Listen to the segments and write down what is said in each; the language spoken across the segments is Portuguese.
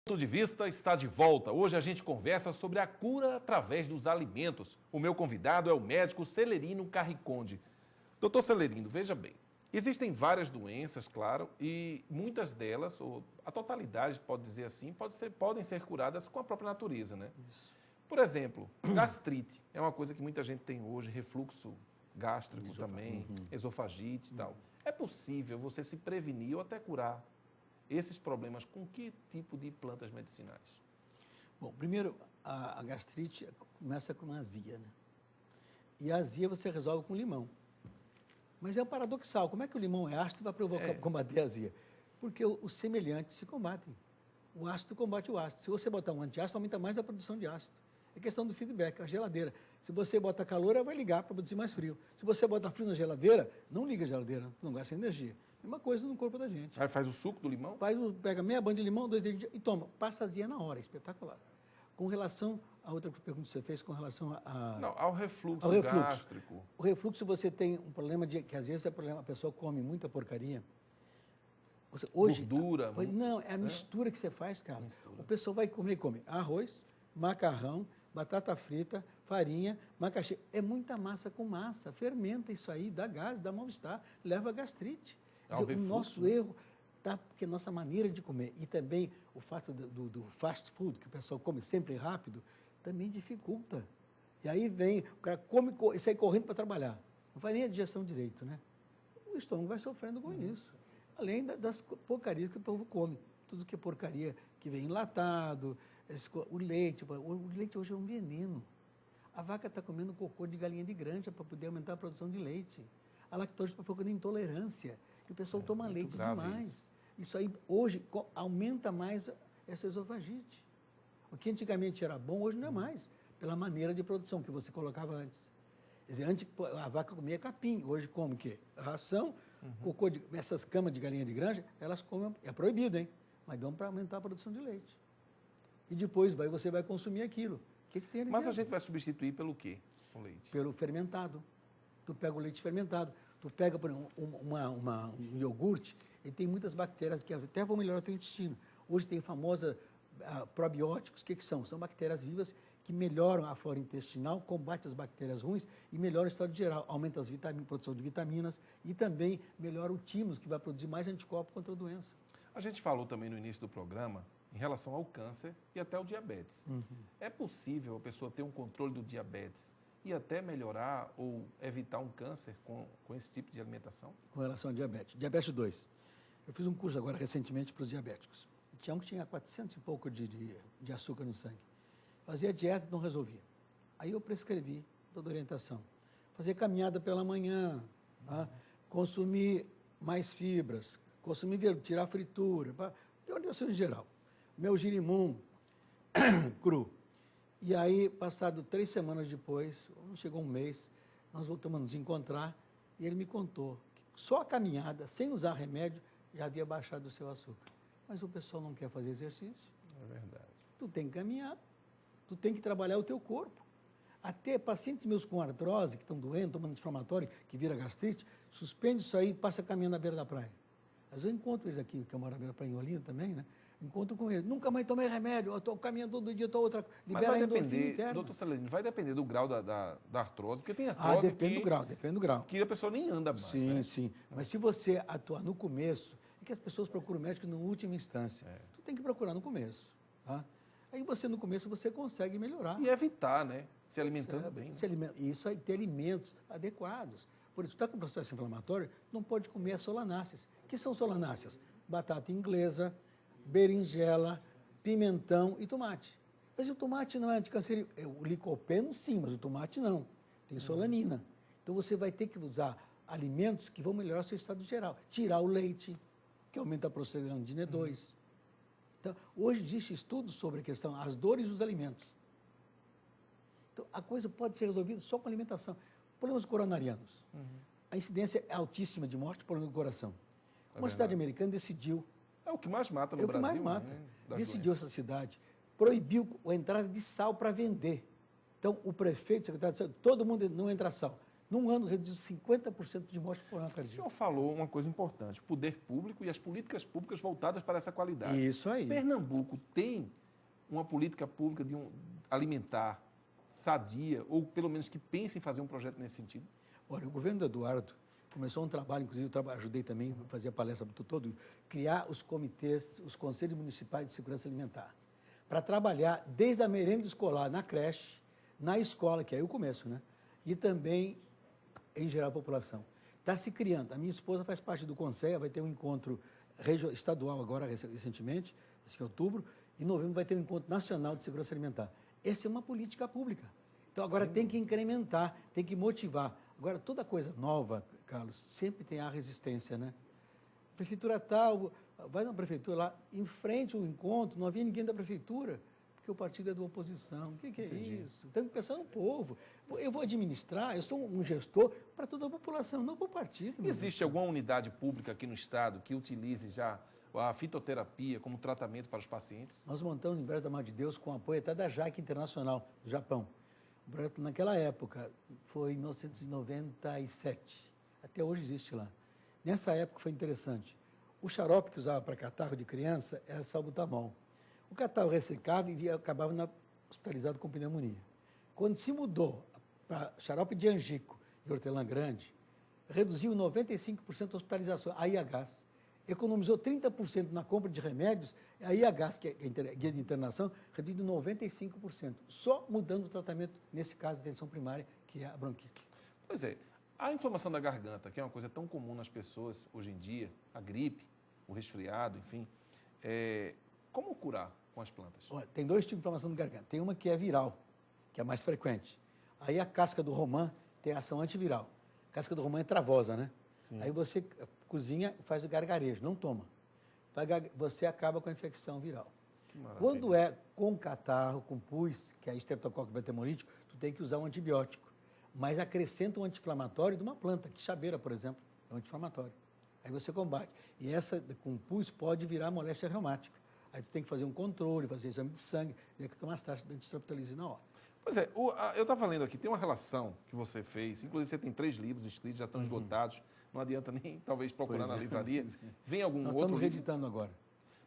Ponto de Vista está de volta. Hoje a gente conversa sobre a cura através dos alimentos. O meu convidado é o médico Celerino Carriconde. Doutor Celerino, veja bem, existem várias doenças, claro, e muitas delas, ou a totalidade, pode dizer assim, podem ser curadas com a própria natureza, né? Isso. Por exemplo, gastrite é uma coisa que muita gente tem hoje, refluxo gástrico também, esofagite e tal. É possível você se prevenir ou até curar esses problemas com que tipo de plantas medicinais? Bom, primeiro, a gastrite começa com azia, né? E a azia você resolve com limão. Mas é um paradoxal. Como é que o limão é ácido e vai combater a azia? Porque os semelhantes se combatem. O ácido combate o ácido. Se você botar um antiácido, aumenta mais a produção de ácido. É questão do feedback, a geladeira. Se você bota calor, ela vai ligar para produzir mais frio. Se você bota frio na geladeira, não liga a geladeira, não gasta energia. Mesma coisa no corpo da gente. Aí faz o suco do limão? Pega meia banha de limão, 2 dedos e toma. Passa azia na hora, espetacular. Com relação a outra pergunta que você fez, com relação a... Não, ao refluxo gástrico. O refluxo você tem um problema de que às vezes a pessoa come muita porcaria. Hoje, gordura. Não, é a mistura que você faz, cara. O pessoal vai comer arroz, macarrão, batata frita, farinha, macaxeira. É muita massa com massa. Fermenta isso aí, dá gás, dá mal-estar, leva a gastrite. O nosso erro está porque a nossa maneira de comer e também o fato do fast food, que o pessoal come sempre rápido, também dificulta. E aí vem, o cara come e sai correndo para trabalhar. Não faz nem a digestão direito, né? O estômago vai sofrendo com isso. Além das porcarias que o povo come. Tudo que é porcaria que vem enlatado, o leite hoje é um veneno. A vaca está comendo cocô de galinha de granja para poder aumentar a produção de leite. A lactose está provocando intolerância. E o pessoal toma leite demais. Isso aí, hoje, aumenta mais essa esofagite. O que antigamente era bom, hoje não é mais. Pela maneira de produção que você colocava antes. Quer dizer, antes a vaca comia capim, hoje come o quê? Ração, cocô, essas camas de galinha de granja, elas comem, é proibido, hein? Mas dão para aumentar a produção de leite. E depois você vai consumir aquilo. O que tem ali Mas dentro? a gente vai substituir pelo quê? O leite? Pelo fermentado. Tu pega o leite fermentado, tu pega, por exemplo, um iogurte, ele tem muitas bactérias que até vão melhorar o teu intestino. Hoje tem famosa probióticos, o que são? São bactérias vivas que melhoram a flora intestinal, combatem as bactérias ruins e melhoram o estado geral, aumenta a produção de vitaminas e também melhora o timo, que vai produzir mais anticorpos contra a doença. A gente falou também no início do programa em relação ao câncer e até ao diabetes. É possível a pessoa ter um controle do diabetes e até melhorar ou evitar um câncer com esse tipo de alimentação? Com relação ao diabetes. Diabetes 2. Eu fiz um curso agora recentemente para os diabéticos. Tinha um que tinha 400 e pouco de açúcar no sangue. Fazia dieta e não resolvia. Aí eu prescrevi toda a orientação. Fazer caminhada pela manhã, consumir mais fibras, tirar fritura, de orientação em geral. Meu girimum cru. E aí, passado 3 semanas depois, chegou um mês, nós voltamos a nos encontrar e ele me contou que só a caminhada, sem usar remédio, já havia baixado o seu açúcar. Mas o pessoal não quer fazer exercício. É verdade. Tu tem que caminhar, tu tem que trabalhar o teu corpo. Até pacientes meus com artrose, que estão doendo, tomando anti-inflamatório, que vira gastrite, suspende isso aí e passa caminhando na beira da praia. Às vezes eu encontro eles aqui, que eu moro na beira da praia em Olinda também, né? Encontro com eles. Nunca mais tomei remédio, eu estou caminhando todo dia, estou outra. Libera a endorfina interna. Doutor Celerino, vai depender do grau da artrose, porque tem artrose depende do grau. Que a pessoa nem anda mais. Sim, né? sim. Mas se você atuar no começo, é que as pessoas procuram o médico na última instância. Tu tem que procurar no começo. Tá? Aí no começo você consegue melhorar. E evitar, né? Se alimentando bem. Isso aí, ter alimentos adequados. Por isso, tu está com processo inflamatório, não pode comer as solanáceas. O que são solanáceas? Batata inglesa, berinjela, pimentão e tomate. Mas o tomate não é anticancerígeno. O licopeno sim, mas o tomate não. Tem solanina. Então você vai ter que usar alimentos que vão melhorar o seu estado geral. Tirar o leite, que aumenta a prostaglandina D2. Então, hoje existe estudos sobre a questão, as dores dos alimentos. Então, a coisa pode ser resolvida só com alimentação. Problemas coronarianos. A incidência é altíssima de morte por problema do coração. Uma cidade americana decidiu... É o que mais mata no Brasil. É o que mais mata. Né, decidiu essa cidade, proibiu a entrada de sal para vender. Então, o prefeito, o secretário de saúde, todo mundo não entra sal. Num ano, reduziu 50% de morte por problema O cardíaco. senhor falou uma coisa importante, o poder público e as políticas públicas voltadas para essa qualidade. Isso aí. Pernambuco tem uma política pública de alimentar sadia, ou pelo menos que pense em fazer um projeto nesse sentido? Olha, o governo do Eduardo começou um trabalho, inclusive eu ajudei também, fazia palestra para todo, criar os comitês, os conselhos municipais de segurança alimentar, para trabalhar desde a merenda escolar, na creche, na escola, que é aí o começo, né? E também em geral a população. Está se criando. A minha esposa faz parte do Conselho, vai ter um encontro estadual agora, recentemente, em outubro, e em novembro vai ter um encontro nacional de segurança alimentar. Essa é uma política pública. Então, agora tem que incrementar, tem que motivar. Agora, toda coisa nova, Carlos, sempre tem a resistência, né? Prefeitura tal, vai na prefeitura lá, em frente ao encontro, não havia ninguém da prefeitura, porque o partido é da oposição. O que é isso? Tem que pensar no povo. Eu vou administrar, eu sou um gestor para toda a população, não para o partido. Existe alguma unidade pública aqui no Estado que utilize já a fitoterapia como tratamento para os pacientes? Nós montamos em Brejo da Mar de Deus com apoio até da JAC Internacional, do Japão. Naquela época, foi em 1997, até hoje existe lá. Nessa época foi interessante. O xarope que usava para catarro de criança era salbutamol. O catarro ressecava e acabava hospitalizado com pneumonia. Quando se mudou para xarope de angico e hortelã grande, reduziu 95% a hospitalização, a IHs. Economizou 30% na compra de remédios, a IHs, que é a guia de internação, reduziu 95%, só mudando o tratamento, nesse caso de atenção primária, que é a bronquite. Pois é, a inflamação da garganta, que é uma coisa tão comum nas pessoas hoje em dia, a gripe, o resfriado, enfim, como curar com as plantas? Olha, tem dois tipos de inflamação da garganta. Tem uma que é viral, que é a mais frequente. Aí a casca do romã tem ação antiviral. A casca do romã é travosa, né? Sim. Aí você cozinha e faz o gargarejo, não toma. Você acaba com a infecção viral. Quando é com catarro, com pus, que é estreptococcus beta-hemolítico, tu tem que usar um antibiótico. Mas acrescenta um anti-inflamatório de uma planta, que chabeira, por exemplo, é um anti-inflamatório. Aí você combate. E essa com pus pode virar moléstia reumática. Aí tu tem que fazer um controle, fazer exame de sangue, e que tomar as taxas de antistreptolise na hora. Pois é, eu estava lendo aqui, tem uma relação que você fez, inclusive você tem 3 livros escritos, já estão esgotados, não adianta nem talvez procurar na livraria. Vem algum Nós outro estamos reeditando agora.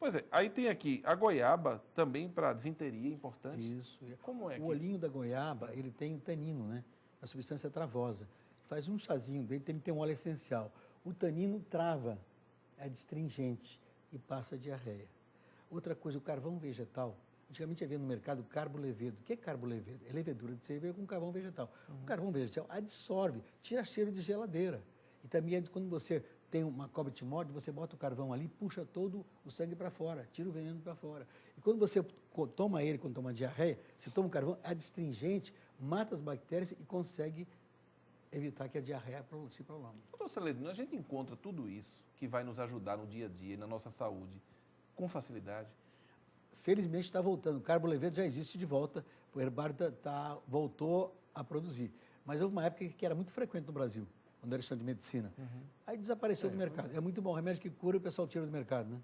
Pois é, aí tem aqui a goiaba também para desinteria, importante. Isso. Como é? O olhinho da goiaba, ele tem tanino, né? A substância travosa. Faz um chazinho dele, tem que ter um óleo essencial. O tanino trava, é astringente e passa diarreia. Outra coisa, o carvão vegetal. Antigamente havia no mercado carbo levedo. O que é carbo levedo? É levedura de cerveja com carvão vegetal. O carvão vegetal absorve, tira cheiro de geladeira. E também quando você tem uma cobra te morde, você bota o carvão ali, puxa todo o sangue para fora, tira o veneno para fora. E quando você toma ele, quando toma diarreia, você toma o carvão, é astringente, mata as bactérias e consegue evitar que a diarreia se prolongue. Doutor Celerino, a gente encontra tudo isso que vai nos ajudar no dia a dia e na nossa saúde com facilidade? Felizmente está voltando. O carbo levedo já existe de volta, o herbário voltou a produzir. Mas houve uma época que era muito frequente no Brasil, quando era estudante de medicina. Aí desapareceu do mercado. É muito bom, remédio que cura, o pessoal tira do mercado, né?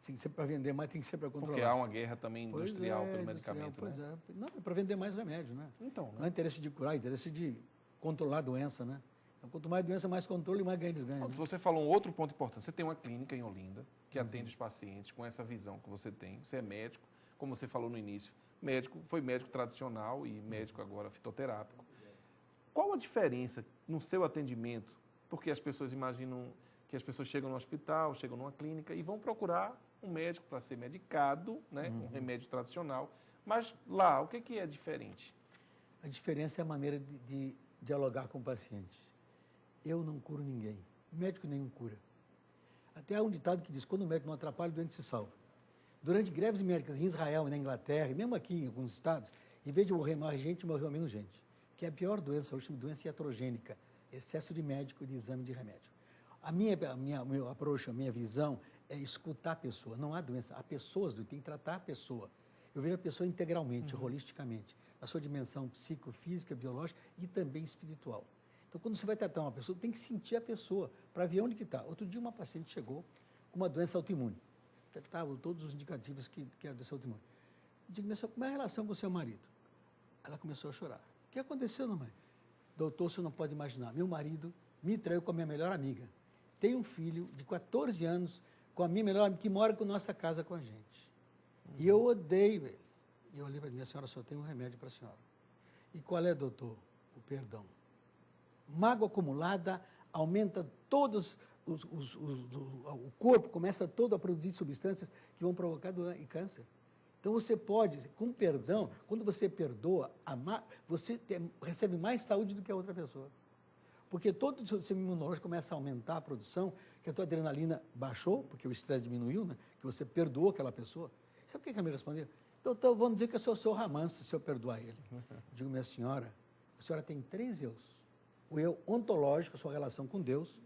Tem que ser para vender mais, tem que ser para controlar. Porque há uma guerra também industrial pelo medicamento, pois né? É. Não, é para vender mais remédio, né? Então, né? Não é interesse de curar, é interesse de controlar a doença, né? Então, quanto mais doença, mais controle, mais ganho eles ganham. Né? Você falou um outro ponto importante. Você tem uma clínica em Olinda que atende os pacientes com essa visão que você tem. Você é médico, como você falou no início. Foi médico tradicional e médico agora fitoterápico. Qual a diferença no seu atendimento? Porque as pessoas imaginam que as pessoas chegam no hospital, chegam numa clínica e vão procurar um médico para ser medicado, né? Um remédio tradicional. Mas lá, o que é diferente? A diferença é a maneira de dialogar com o paciente. Eu não curo ninguém. Médico nenhum cura. Até há um ditado que diz, quando o médico não atrapalha, o doente se salva. Durante greves médicas em Israel e na Inglaterra, e mesmo aqui em alguns estados, em vez de morrer mais gente, morreu menos gente. Que é a pior doença, a última doença iatrogênica, excesso de médico, de exame de remédio. Meu approach, a minha visão é escutar a pessoa. Não há doença, há pessoas, tem que tratar a pessoa. Eu vejo a pessoa integralmente, holisticamente, na sua dimensão psicofísica, biológica e também espiritual. Então, quando você vai tratar uma pessoa, tem que sentir a pessoa, para ver onde que está. Outro dia, uma paciente chegou com uma doença autoimune. Estavam todos os indicativos que é a doença autoimune. Eu digo, como é a relação com o seu marido? Ela começou a chorar. O que aconteceu, não, mãe? Doutor, você não pode imaginar. Meu marido me traiu com a minha melhor amiga. Tem um filho de 14 anos com a minha melhor amiga, que mora com nossa casa com a gente. E eu odeio ele. E eu olhei para mim, a senhora só tem um remédio para a senhora. E qual é, doutor? O perdão. Mágoa acumulada aumenta todos o corpo começa todo a produzir substâncias que vão provocar doença e câncer. Então você pode, com perdão, quando você perdoa, você recebe mais saúde do que a outra pessoa. Porque todo o seu sistema imunológico começa a aumentar a produção, que a tua adrenalina baixou, porque o estresse diminuiu, né? Que você perdoou aquela pessoa. Sabe o que ela me respondeu? Então vamos dizer que eu sou o seu Ramance, se eu perdoar ele. Digo, minha senhora, a senhora tem 3 eus. O eu ontológico, a sua relação com Deus,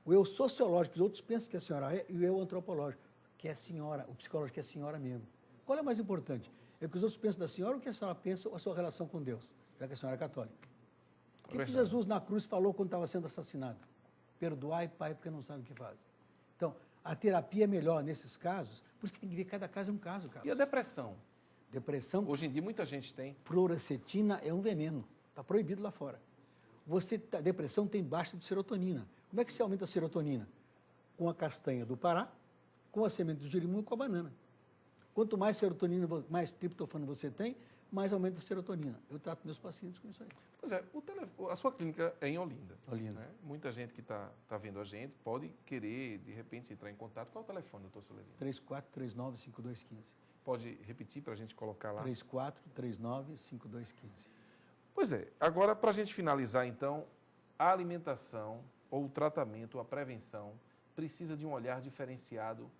o eu sociológico, os outros pensam que a senhora é, e o eu antropológico, que é a senhora, o psicológico, que é a senhora mesmo. Qual é o mais importante? É o que os outros pensam da senhora ou o que a senhora pensa a sua relação com Deus, já que a senhora é católica? O que Jesus na cruz falou quando estava sendo assassinado? Perdoai, Pai, porque não sabem o que fazem. Então, a terapia é melhor nesses casos, por isso que tem que ver cada caso é um caso, Carlos. E a depressão? Depressão? Hoje em dia muita gente tem. Fluorescetina é um veneno, está proibido lá fora. A depressão tem baixa de serotonina. Como é que se aumenta a serotonina? Com a castanha do Pará, com a semente do jerimum e com a banana. Quanto mais serotonina, mais triptofano você tem, mais aumenta a serotonina. Eu trato meus pacientes com isso aí. Pois é, a sua clínica é em Olinda. Olinda. Né? Muita gente que está vendo a gente pode querer, de repente, entrar em contato. Qual é o telefone, doutor Celerino? 3439-5215. Pode repetir para a gente colocar lá? 3439-5215. Pois é, agora para a gente finalizar então, a alimentação ou o tratamento, a prevenção, precisa de um olhar diferenciado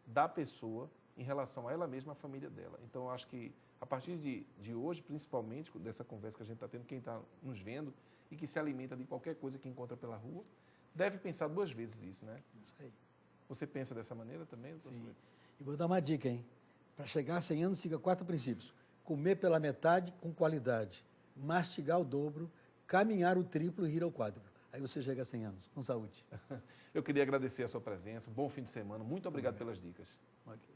da pessoa em relação a ela mesma, a família dela. Então, eu acho que a partir de hoje, principalmente, dessa conversa que a gente está tendo, quem está nos vendo e que se alimenta de qualquer coisa que encontra pela rua, deve pensar 2 vezes isso, né? Isso aí. Você pensa dessa maneira também? Sim. E vou dar uma dica, hein? Para chegar a 100 anos, siga 4 princípios. Comer pela metade com qualidade, mastigar o dobro, caminhar o triplo e rir ao quádruplo. Aí você chega a 100 anos, com saúde. Eu queria agradecer a sua presença, bom fim de semana, muito obrigado pelas dicas. Okay.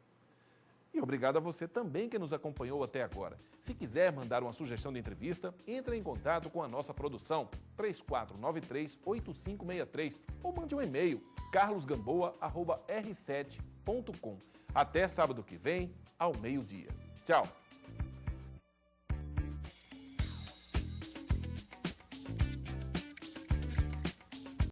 E obrigado a você também que nos acompanhou até agora. Se quiser mandar uma sugestão de entrevista, entre em contato com a nossa produção 3493-8563 ou mande um e-mail carlosgamboa@r7.com. Até sábado que vem, ao meio-dia. Tchau!